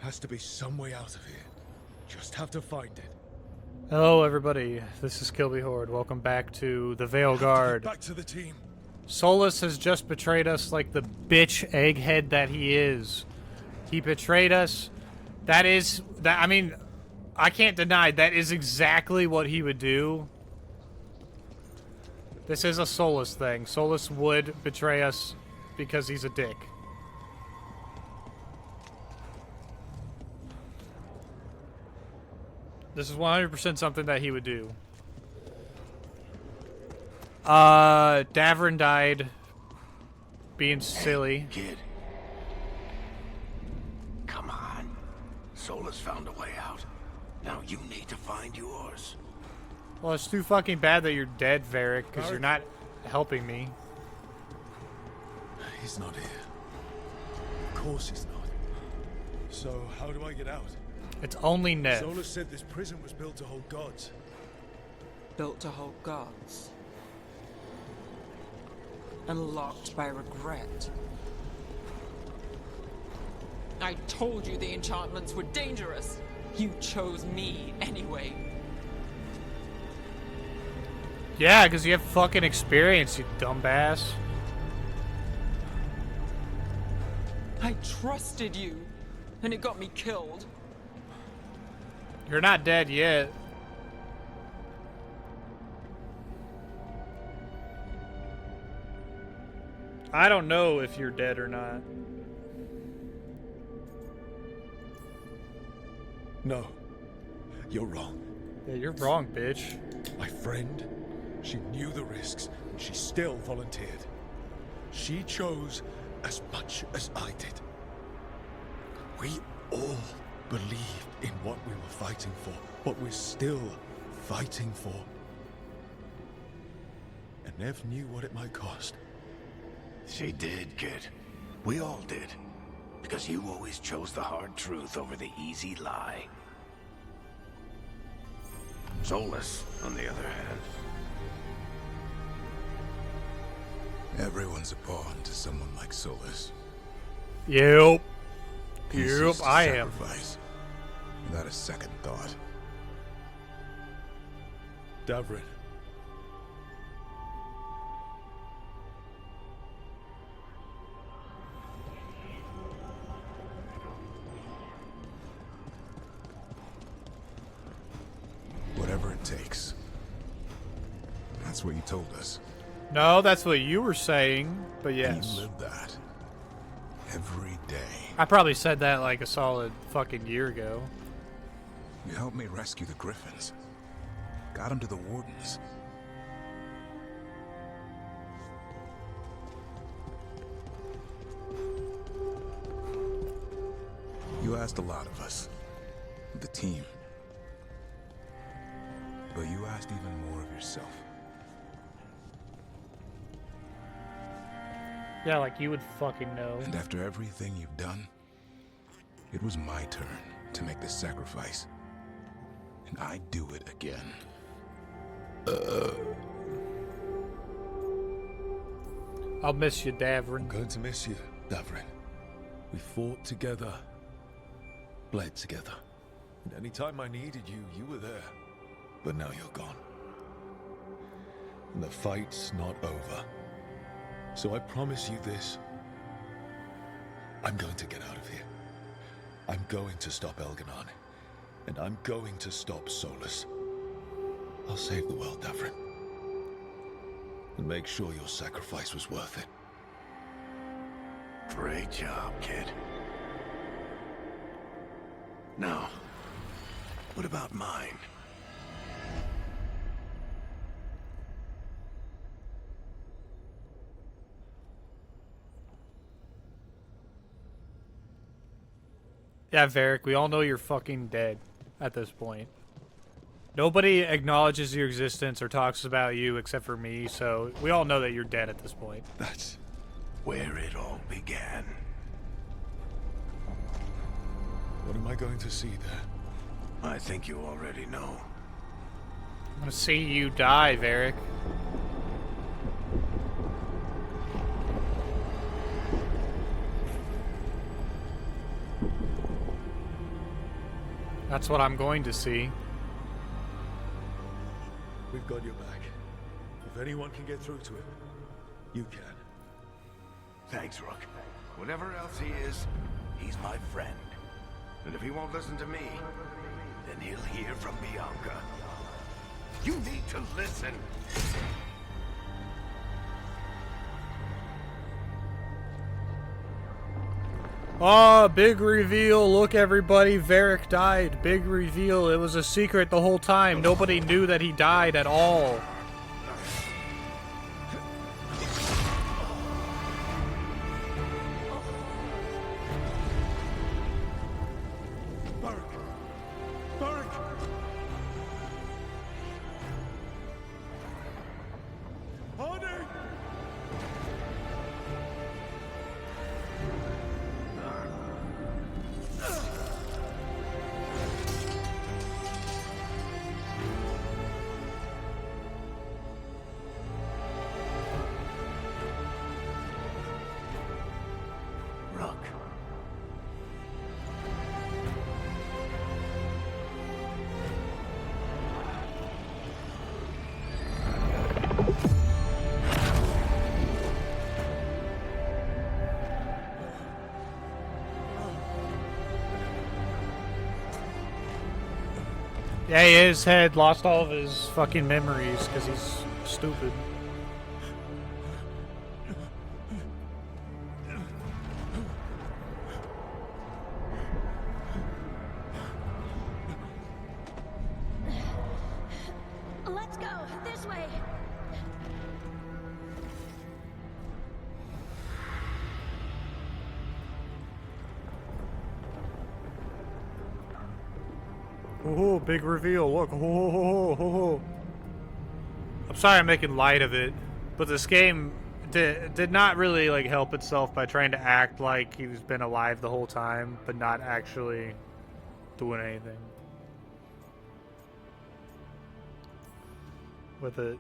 Has to be some way out of here. Just have to find it. Hello, everybody. This is Kilby Horde. Welcome back to the Veil Have to Guard. get back to the team. Solus has just betrayed us like the bitch egghead that he is. He betrayed us. I mean, I can't deny that is exactly what he would do. This is a Solus thing. Solus would betray us because he's a dick. This is 100% something that he would do. Davrin died being silly. Hey, kid. Come on. Solus found a way out. Now you need to find yours. Well, it's too fucking bad that you're dead, Varric, because you're not helping me. He's not here. Of course he's not. So, how do I get out? It's only Nev. Solus said this prison was built to hold gods. Built to hold gods. And locked by regret. I told you the enchantments were dangerous. You chose me anyway. Yeah, because you have fucking experience, you dumbass. I trusted you, and it got me killed. You're not dead yet. I don't know if you're dead or not. No. You're wrong. Yeah, you're wrong, bitch. My friend, she knew the risks, and she still volunteered. She chose as much as I did. We all believed in what we were fighting for, what we're still fighting for. And Nev knew what it might cost. She did, kid. We all did. Because you always chose the hard truth over the easy lie. Solus, on the other hand. Everyone's a pawn to someone like Solus. Yep. Pieces Yep, to I am. sacrifice, without a second thought. Davrin. Whatever it takes. That's what you told us. No, that's what you were saying, but And yes. you live that. Every day. I probably said that like a solid fucking year ago. You helped me rescue the Griffins. Got them to the Wardens. You asked a lot of us. The team. But you asked even more of yourself. Yeah, like you would fucking know. And after everything you've done, it was my turn to make the sacrifice. And I'd do it again. I'll miss you, I'm Davrin. going to miss you, Davrin. We fought together, bled together. And any time I needed you, you were there. But now you're gone. And the fight's not over. So I promise you this. I'm going to get out of here. I'm going to stop Elganon. And I'm going to stop Solus. I'll save the world, Davrin. And make sure your sacrifice was worth it. Great job, kid. Now, what about mine? Yeah, Varric, we all know you're fucking dead at this point. Nobody acknowledges your existence or talks about you except for me, so we all know that you're dead at this point. That's Where it all began. what am I going to see there? I think you already know. I'm gonna see you die, Varric. That's what I'm going to see. We've got your back. If anyone can get through to him, you can. Thanks, Rook. Whatever else he is, he's my friend. And if he won't listen to me, then he'll hear from Bianca. You need to listen. Oh, big reveal. Look, everybody. Varric died. Big reveal. It was a secret the whole time. Nobody knew that he died at all. Rook. Yeah, his head lost all of his fucking memories because he's stupid. Let's go this way. Oh, big reveal. Look. Oh. I'm sorry I'm making light of it, but this game did not really like help itself by trying to act like he's been alive the whole time, but not actually doing anything with it.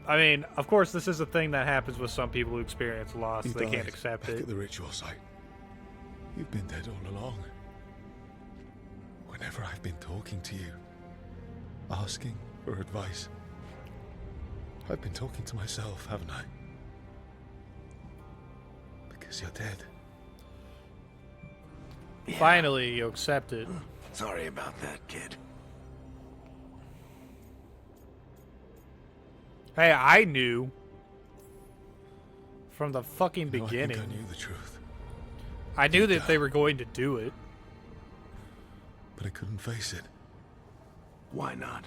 I mean, of course, this is a thing that happens with some people who experience loss. You They can't died accept back it. at the ritual site. You've been dead all along. Whenever I've been talking to you, asking for advice, I've been talking to myself, haven't I? Because you're dead. Yeah. Finally, you accept it. Sorry about that, kid. Hey, I knew from the fucking You know, beginning. I think I knew the truth, I knew that they were going to do it. but I couldn't face it. Why not?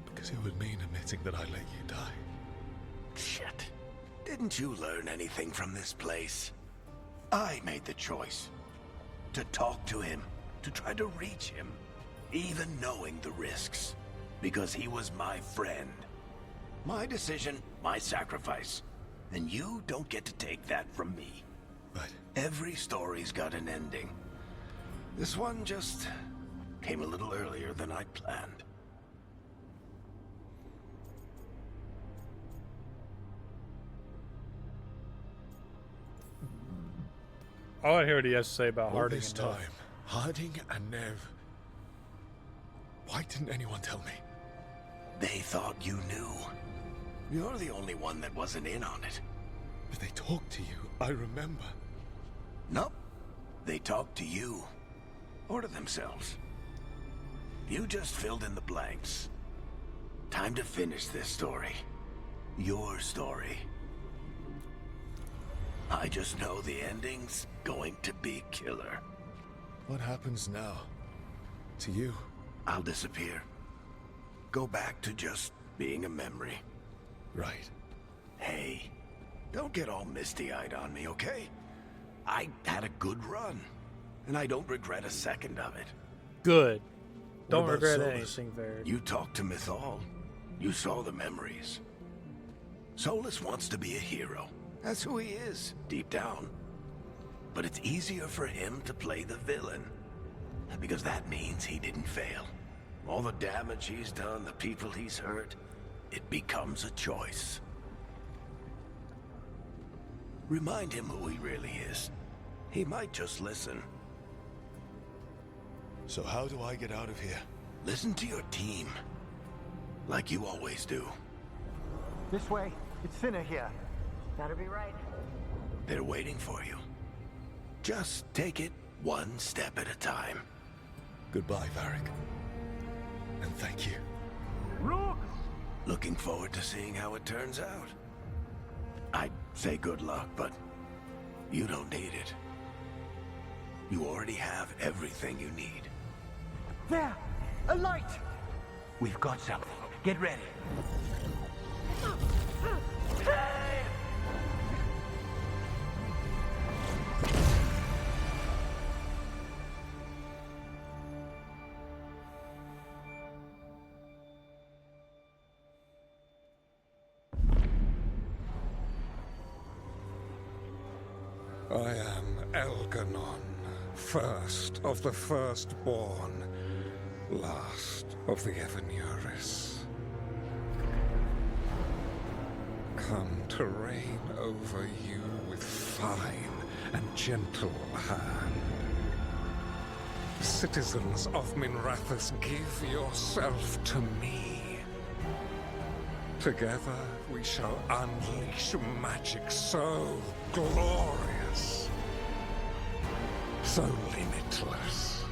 Because it would mean admitting that I let you die. Shit. Didn't you learn anything from this place? I made the choice. To talk to him. To try to reach him. Even knowing the risks. Because he was my friend. My decision, my sacrifice. And you don't get to take that from me. But Every story's got an ending. This one just came a little earlier than I planned. I want to hear what he has to say about all Harding. this and Nev. time, Harding and Nev. Why didn't anyone tell me? They thought you knew. You're the only one that wasn't in on it. But they talked to you, I remember. Nope. They talked to you. Or to themselves. You just filled in the blanks. Time to finish this story. Your story. I just know the ending's going to be killer. What happens now? To you? I'll disappear. Go back to just being a memory. Right. Hey, don't get all misty-eyed on me, okay? I had a good run, and I don't regret a second of it. Good. Don't about regret Solus? anything, Varric. You talked to Mythal. You saw the memories. Solus wants to be a hero. That's who he is, deep down. But it's easier for him to play the villain. Because that means he didn't fail. All the damage he's done, the people he's hurt, it becomes a choice. Remind him who he really is. He might just listen. So how do I get out of here? Listen to your team. Like you always do. This way. It's thinner here. Better be right. They're waiting for you. Just take it one step at a time. Goodbye, Varric. And thank you. Look! Looking forward to seeing how it turns out. I'd say good luck, but you don't need it. You already have everything you need. There! A light! We've got something. Get ready. I am Elganon, first of the firstborn, last of the Evanuris. Come to reign over you with fine and gentle hand. Citizens of Minrathous, give yourself to me. Together we shall unleash magic so glorious, so limitless,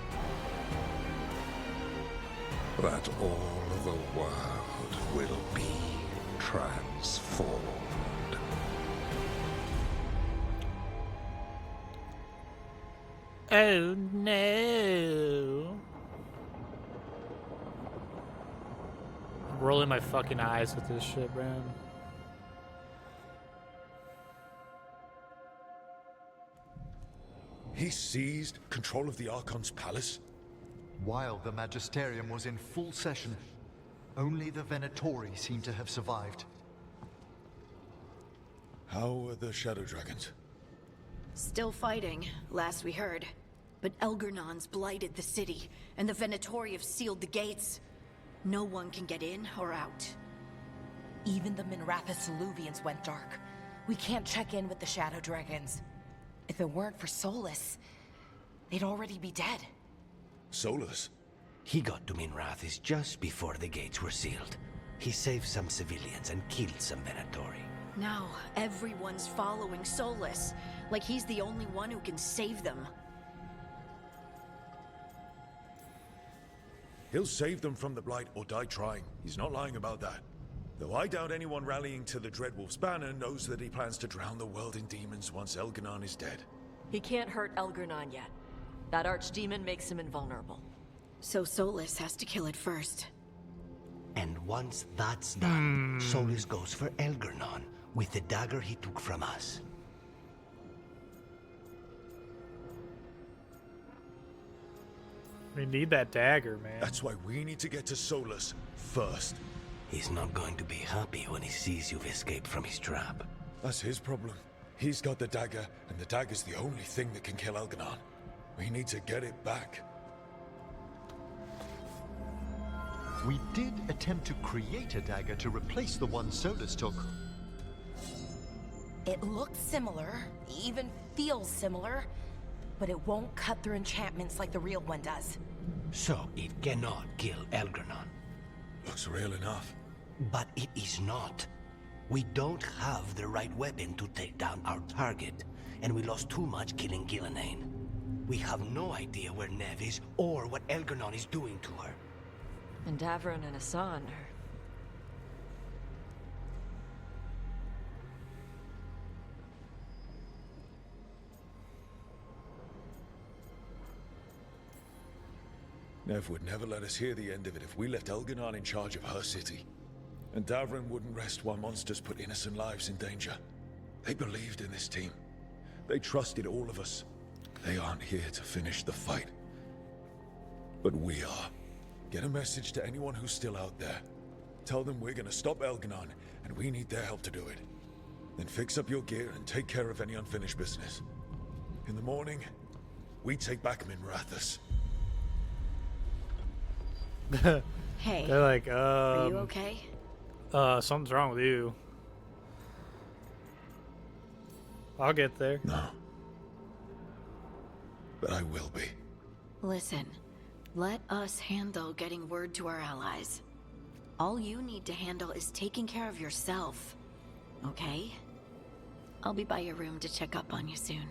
that all the world will be transformed. Oh no. I'm rolling my fucking eyes at this shit, man. He seized control of the Archon's palace? While the Magisterium was in full session, only the Venatori seem to have survived. How are the Shadow Dragons? Still fighting, last we heard. But Elgernon's blighted the city, and the Venatori have sealed the gates. No one can get in or out. Even the Minrathous Soluvians went dark. We can't check in with the Shadow Dragons. If it weren't for Solus, they'd already be dead. Solus? He got to Minrathous just before the gates were sealed. He saved some civilians and killed some Venatori. Now, everyone's following Solus, like he's the only one who can save them. He'll save them from the Blight or die trying. He's not lying about that. Though I doubt anyone rallying to the Dreadwolf's banner knows that he plans to drown the world in demons once Elganon is dead. He can't hurt Elgernon yet. That archdemon makes him invulnerable. So Solus has to kill it first. And once that's done, Solus goes for Elgernon with the dagger he took from us. We need that dagger, man. That's why we need to get to Solus first. He's not going to be happy when he sees you've escaped from his trap. That's his problem. He's got the dagger, and the dagger's the only thing that can kill Elganon. We need to get it back. We did attempt to create a dagger to replace the one Solus took. It looks similar, even feels similar, but it won't cut through enchantments like the real one does. So it cannot kill Elgernon. Looks real enough. But it is not. We don't have the right weapon to take down our target, and we lost too much killing Gillenane. We have no idea where Neve is or what Elgernon is doing to her. And Davron and Hassan are... Nev would never let us hear the end of it if we left Elganon in charge of her city. And Davron wouldn't rest while monsters put innocent lives in danger. They believed in this team. They trusted all of us. They aren't here to finish the fight. But we are. Get a message to anyone who's still out there. Tell them we're gonna stop Elganon, and we need their help to do it. Then fix up your gear and take care of any unfinished business. In the morning, we take back Minrathous. Hey, They're like, are you okay? Something's wrong with you. I'll get there. No. But I will be. Listen, Let us handle getting word to our allies. All you need to handle is taking care of yourself. Okay? I'll be by your room to check up on you soon.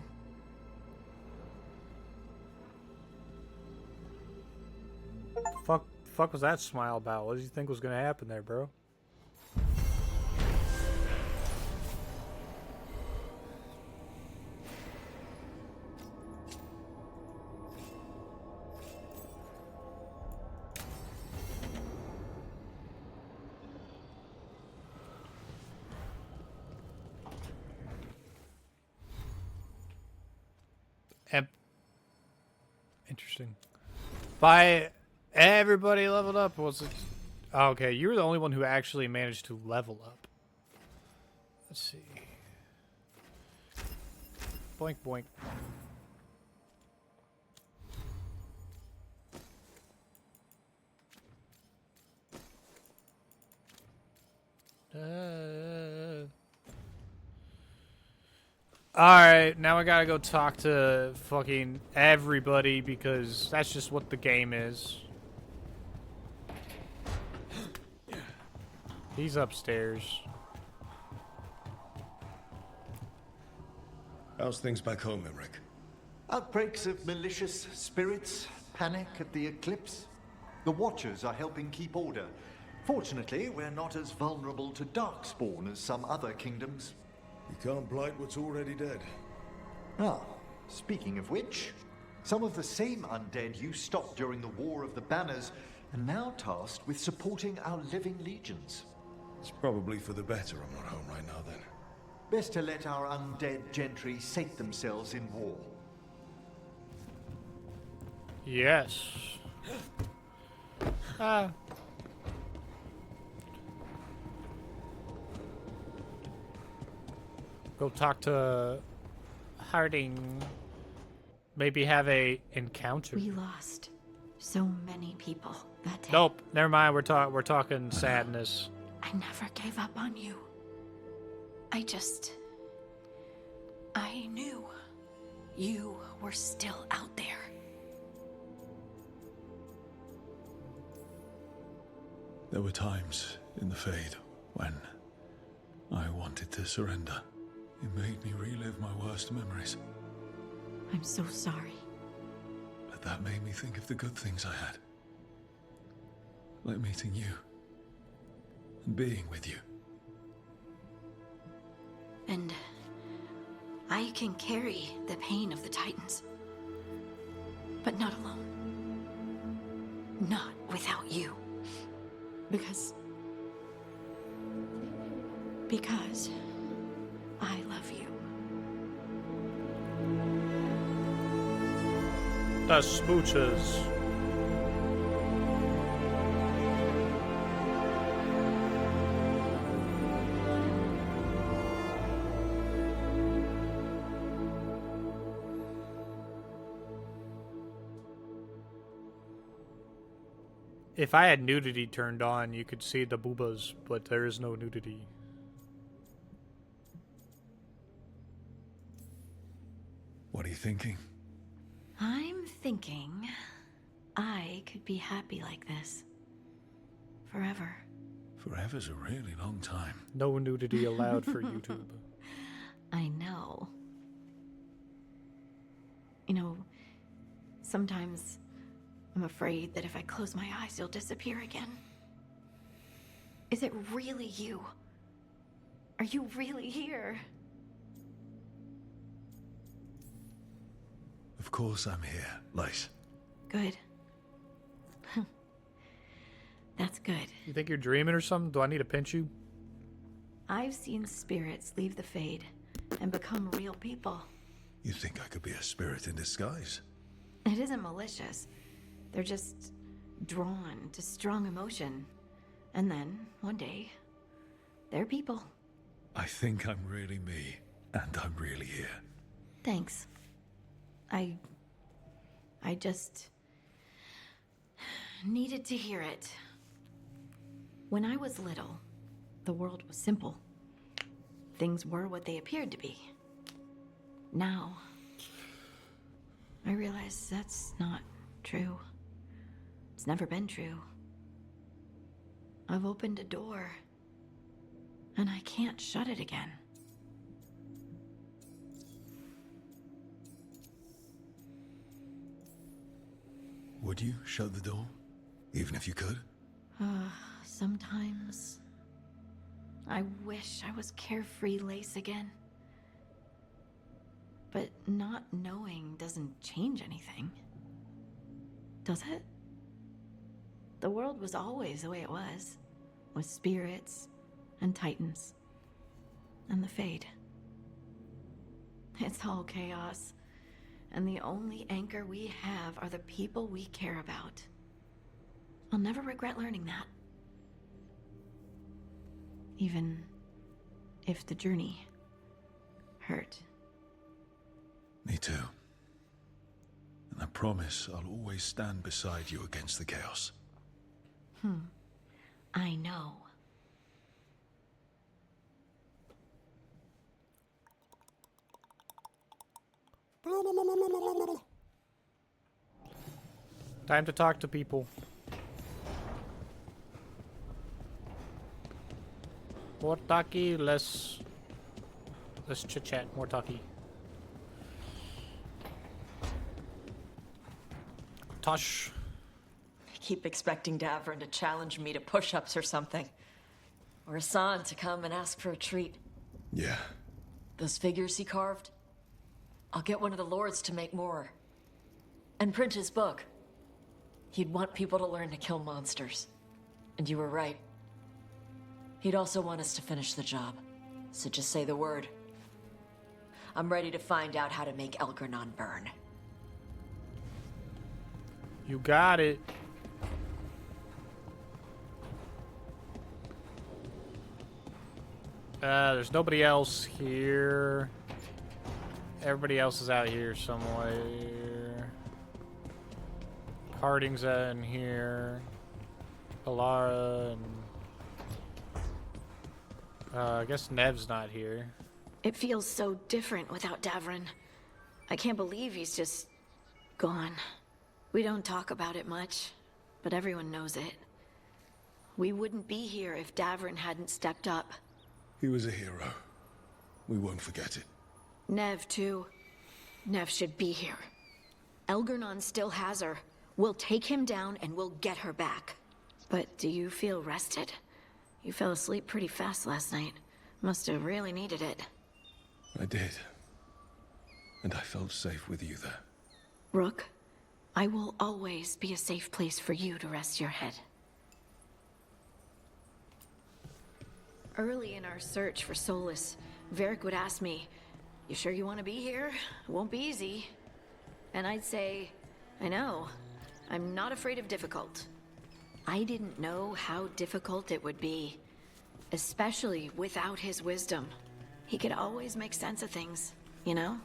Fuck was that smile about? What did you think was gonna happen there, bro? Interesting. By everybody leveled up, was it? Oh, okay, you were the only one who actually managed to level up. Let's see. Boink, boink. Alright, now I gotta go talk to fucking everybody because that's just what the game is. He's upstairs. How's things back home, Emmerich? Outbreaks of malicious spirits, panic at the eclipse. The Watchers are helping keep order. Fortunately, we're not as vulnerable to darkspawn as some other kingdoms. You can't blight what's already dead. Ah, speaking of which, some of the same undead you stopped during the War of the Banners are now tasked with supporting our living legions. It's probably for the better I'm not home right now, then. Best to let our undead gentry sate themselves in war. Yes. Go talk to Harding. Maybe have a encounter. We lost so many people that day. Nope, never mind. We're talking sadness. I never gave up on you. I knew you were still out there. There were times in the Fade when I wanted to surrender. It made me relive my worst memories. I'm so sorry. But that made me think of the good things I had. Like meeting you. And being with you. And I can carry the pain of the Titans. But not alone. Not without you. Because I love you. The smooches. If I had nudity turned on, you could see the boobas, but there is no nudity. What are you thinking? I'm thinking I could be happy like this. Forever. Forever's a really long time. No nudity allowed for YouTube. I know. You know, sometimes I'm afraid that if I close my eyes, you'll disappear again. Is it really you? Are you really here? Of course I'm here, Lace. Good. That's good. You think you're dreaming or something? Do I need to pinch you? I've seen spirits leave the Fade and become real people. You think I could be a spirit in disguise? It isn't malicious. They're just drawn to strong emotion. And then, one day, they're people. I think I'm really me, and I'm really here. Thanks. I just needed to hear it. When I was little, the world was simple. Things were what they appeared to be. Now, I realize that's not true. It's never been true. I've opened a door, and I can't shut it again. Would you shut the door? Even if you could? Sometimes I wish I was carefree Lace again. But not knowing doesn't change anything. Does it? The world was always the way it was, with spirits and titans and the Fade. It's all chaos, and the only anchor we have are the people we care about. I'll never regret learning that. Even if the journey hurt. Me too. And I promise I'll always stand beside you against the chaos. I know. Time to talk to people. More talkie, less chit chat. More talkie. Tosh. I keep expecting Davrin to challenge me to push-ups or something. Or Hassan to come and ask for a treat. Yeah. Those figures he carved? I'll get one of the lords to make more. And print his book. He'd want people to learn to kill monsters. And you were right. He'd also want us to finish the job. So just say the word. I'm ready to find out how to make Elgernon burn. You got it. There's nobody else here. Everybody else is out here somewhere. Harding's in here. Alara and... I guess Nev's not here. It feels so different without Davrin. I can't believe he's just gone. We don't talk about it much, but everyone knows it. We wouldn't be here if Davrin hadn't stepped up. He was a hero. We won't forget it. Nev, too. Nev should be here. Elgernon still has her. We'll take him down and we'll get her back. But do you feel rested? You fell asleep pretty fast last night. Must have really needed it. I did. And I felt safe with you there. Rook, I will always be a safe place for you to rest your head. Early in our search for Solace, Varric would ask me, "You sure you want to be here? It won't be easy." And I'd say, "I know. I'm not afraid of difficult." I didn't know how difficult it would be, especially without his wisdom. He could always make sense of things, you know?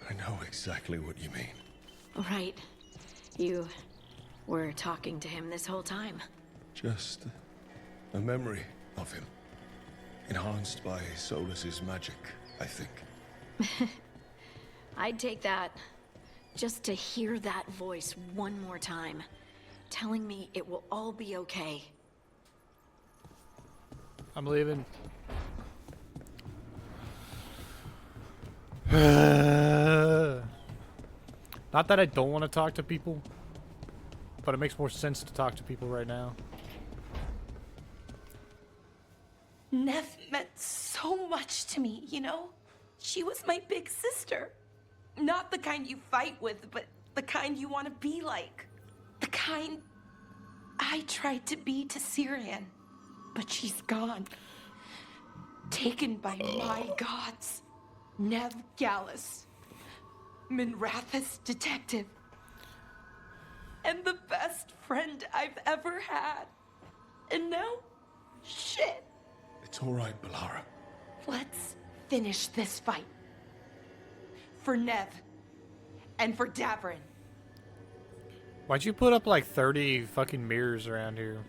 I know exactly what you mean. Right. You were talking to him this whole time. Just a memory of him. Enhanced by Solas's magic, I think. I'd take that. Just to hear that voice one more time, telling me it will all be okay. I'm leaving. Not that I don't want to talk to people, but it makes more sense to talk to people right now. Nev meant so much to me, you know? She was my big sister. Not the kind you fight with, but the kind you want to be like. The kind I tried to be to Syrian. But she's gone. Taken by my gods. Nev Gallus. Minrathous detective. And the best friend I've ever had. And now, shit. It's all right, Balara. Let's finish this fight. For Nev. And for Davrin. Why'd you put up like 30 fucking mirrors around here?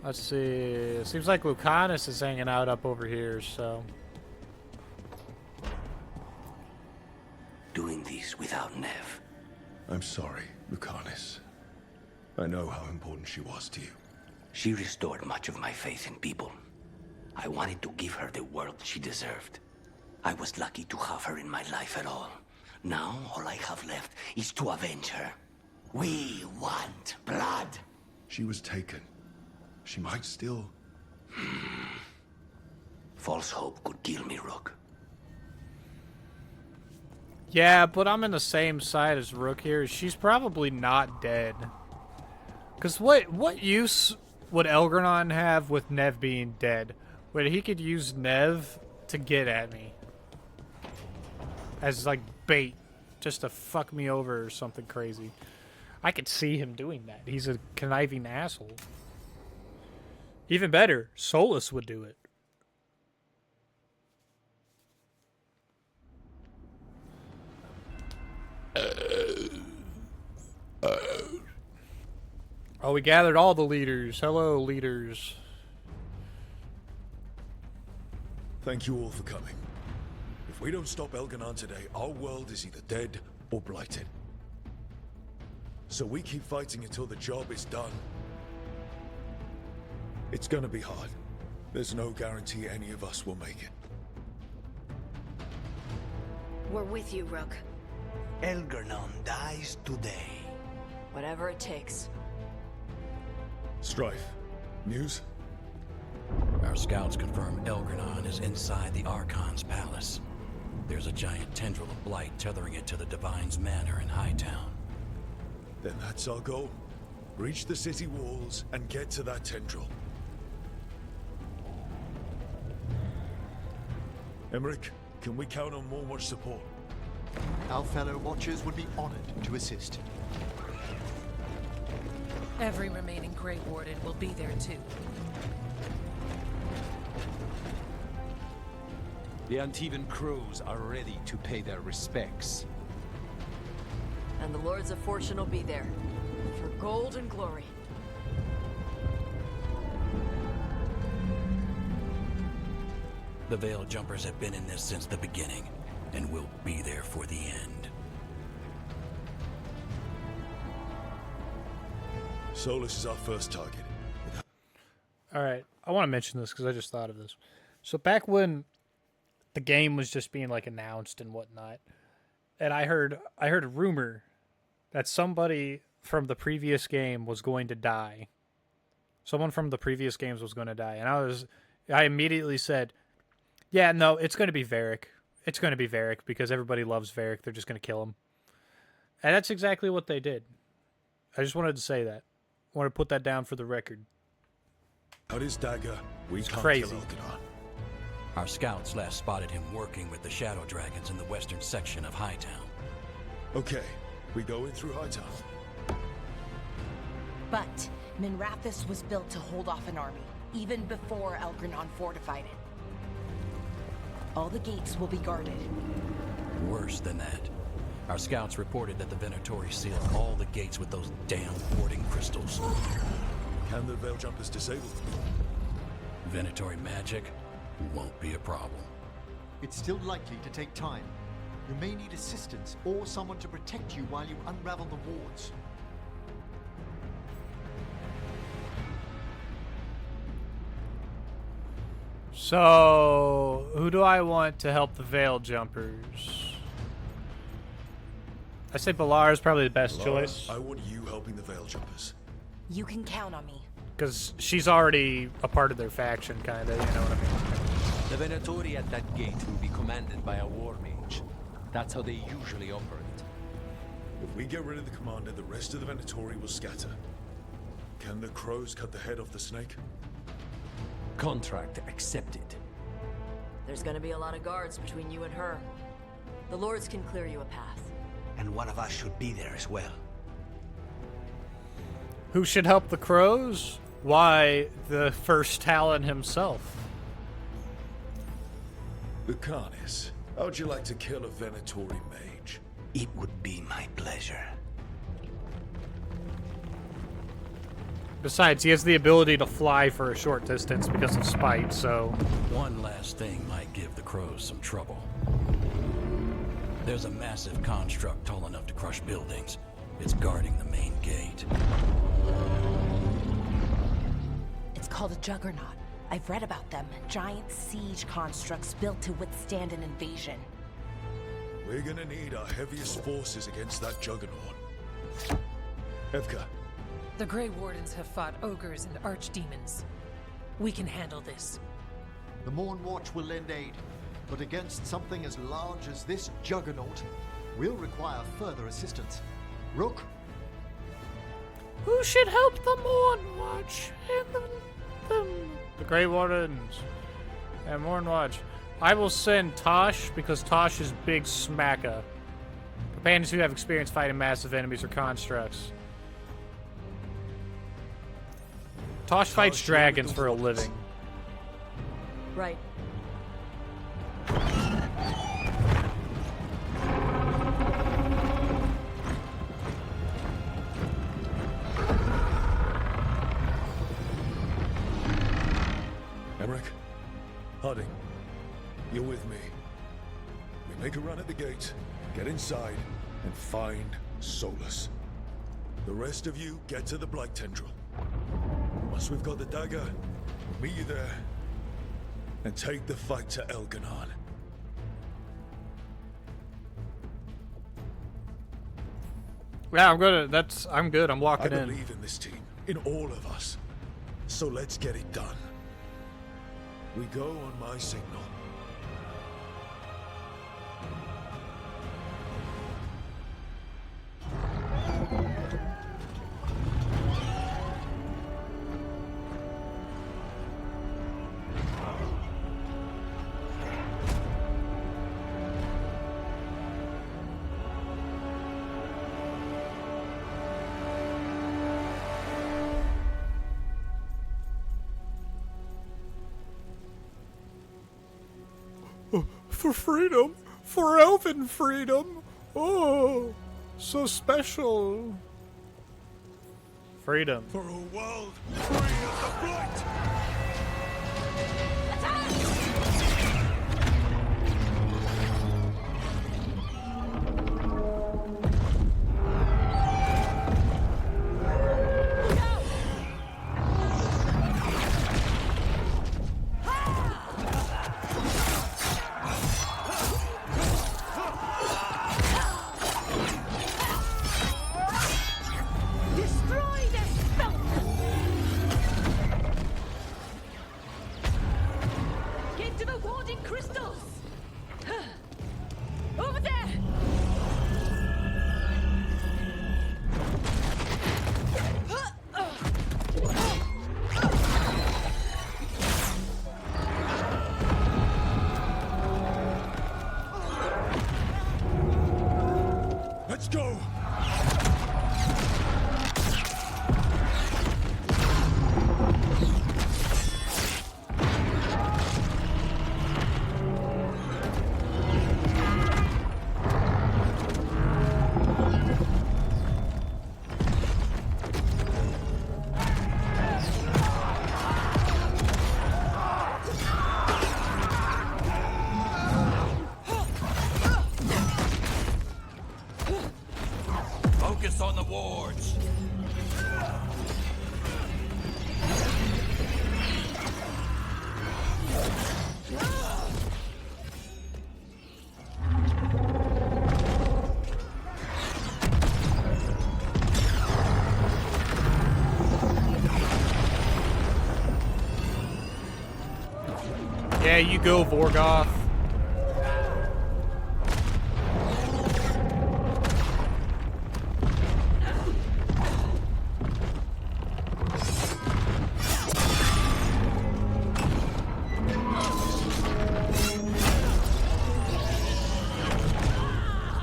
Let's see. It seems like Lucanus is hanging out up over here, so. Doing these days without Nev. I'm sorry, Lucanis. I know how important she was to you. She restored much of my faith in people. I wanted to give her the world she deserved. I was lucky to have her in my life at all. Now, all I have left is to avenge her. We want blood. She was taken. She might still... False hope could kill me, Rook. Yeah, but I'm in the same side as Rook here. She's probably not dead. Because what use would Elgranon have with Nev being dead? Where he could use Nev to get at me. As, like, bait. Just to fuck me over or something crazy. I could see him doing that. He's a conniving asshole. Even better, Solus would do it. Oh, we gathered all the leaders. Hello, leaders. Thank you all for coming. If we don't stop Elganon today, our world is either dead or blighted. So we keep fighting until the job is done. It's gonna be hard. There's no guarantee any of us will make it. We're with you, Rook. Elganon dies today. Whatever it takes. Strife, news? Our scouts confirm Elgranon is inside the Archon's palace. There's a giant tendril of blight tethering it to the Divine's manor in Hightown. Then that's our goal. Reach the city walls and get to that tendril. Emmerich, can we count on Mormor's support? Our fellow Watchers would be honored to assist. Every remaining Grey Warden will be there too. The Antivan Crows are ready to pay their respects. And the Lords of Fortune will be there. For gold and glory. The Veil Jumpers have been in this since the beginning, and will be there for the end. Solus is our first target. Alright, I want to mention this because I just thought of this. So back when the game was just being like announced and whatnot, and I heard a rumor that somebody from the previous game was going to die. Someone from the previous games was going to die, and I immediately said, yeah, no, it's going to be Varric. It's going to be Varric because everybody loves Varric. They're just going to kill him. And that's exactly what they did. I just wanted to say that. I want to put that down for the record. Out his dagger, we It's can't crazy. kill Elganon. Our scouts last spotted him working with the Shadow Dragons in the western section of Hightown. Okay, we go in through Hightown. But Minrathous was built to hold off an army, even before Elgranon fortified it. All the gates will be guarded. Worse than that. Our scouts reported that the Venatori sealed all the gates with those damn warding crystals. Can the Veil Jumpers disable them? Venatori magic won't be a problem. It's still likely to take time. You may need assistance or someone to protect you while you unravel the wards. So, who do I want to help the Veil Jumpers? I say Balar is probably the best choice. I want you helping the Veil Jumpers. You can count on me. Because she's already a part of their faction, kind of, you know what I mean? The Venatori at that gate will be commanded by a war mage. That's how they usually operate. If we get rid of the commander, the rest of the Venatori will scatter. Can the crows cut the head off the snake? Contract accepted. There's gonna be a lot of guards between you and her. The Lords can clear you a path. And one of us should be there as well. Who should help the crows? Why, the first Talon himself. Lucanis, how'd you like to kill a Venatori mage? It would be my pleasure. Besides, he has the ability to fly for a short distance because of spite, so... One last thing might give the crows some trouble. There's a massive construct tall enough to crush buildings. It's guarding the main gate. It's called a juggernaut. I've read about them. Giant siege constructs built to withstand an invasion. We're gonna need our heaviest forces against that juggernaut. Evka. The Grey Wardens have fought ogres and archdemons. We can handle this. The Morn Watch will lend aid, but against something as large as this juggernaut, we'll require further assistance. Rook? Who should help the Morn Watch and the Grey Wardens and Morn Watch? I will send Tosh, because Tosh is big smacker. Companions who have experience fighting massive enemies or constructs. Tosh fights dragons for a living. Right. Emmerich, Harding, you're with me. We make a run at the gate, get inside, and find Solus. The rest of you get to the Blight Tendril. Once we've got the dagger, we'll meet you there, and take the fight to Elganon. Yeah, I'm good. I'm locking I in. believe in this team, in all of us. So let's get it done. We go on my signal. For freedom, for elven freedom. Oh, so special. Freedom. For a world free of the Blight! Let's go! Focus on the wards. Yeah, you go, Vorgoth.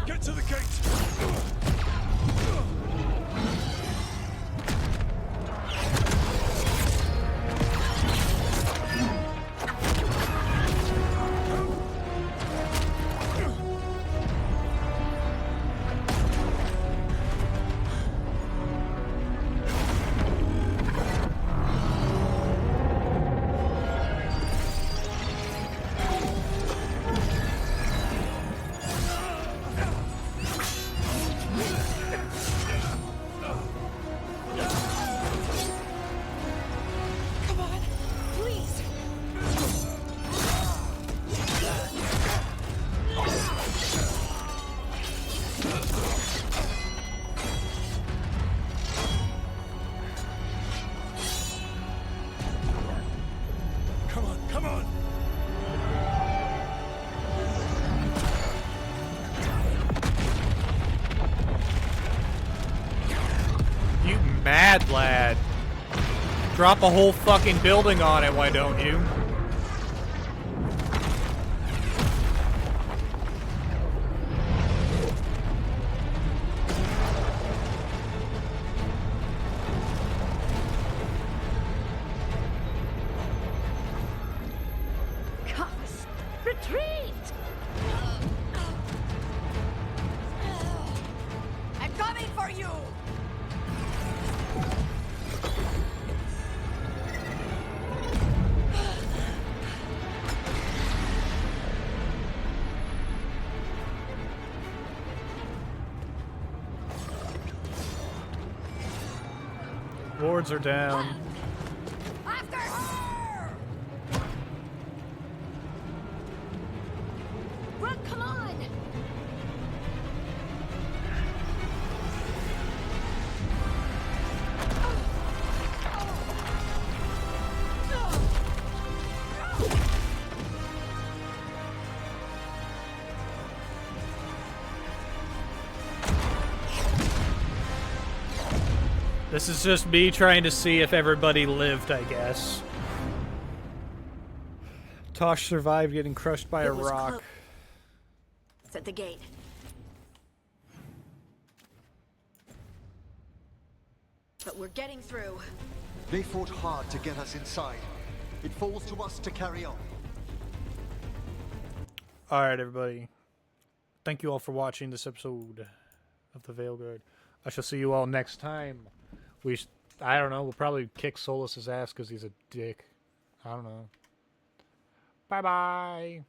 Get to the gate! mad, lad. Drop a whole fucking building on it, why don't you? Cuffs, retreat! I'm coming for you! Wards are down. After her! Run, come on! This is just me trying to see if everybody lived, I guess. Tosh survived getting crushed by a rock. It's at the gate. But we're getting through. They fought hard to get us inside. It falls to us to carry on. Alright, everybody. Thank you all for watching this episode of The Veilguard. I shall see you all next time. I don't know, we'll probably kick Solus's ass because he's a dick. I don't know. Bye-bye.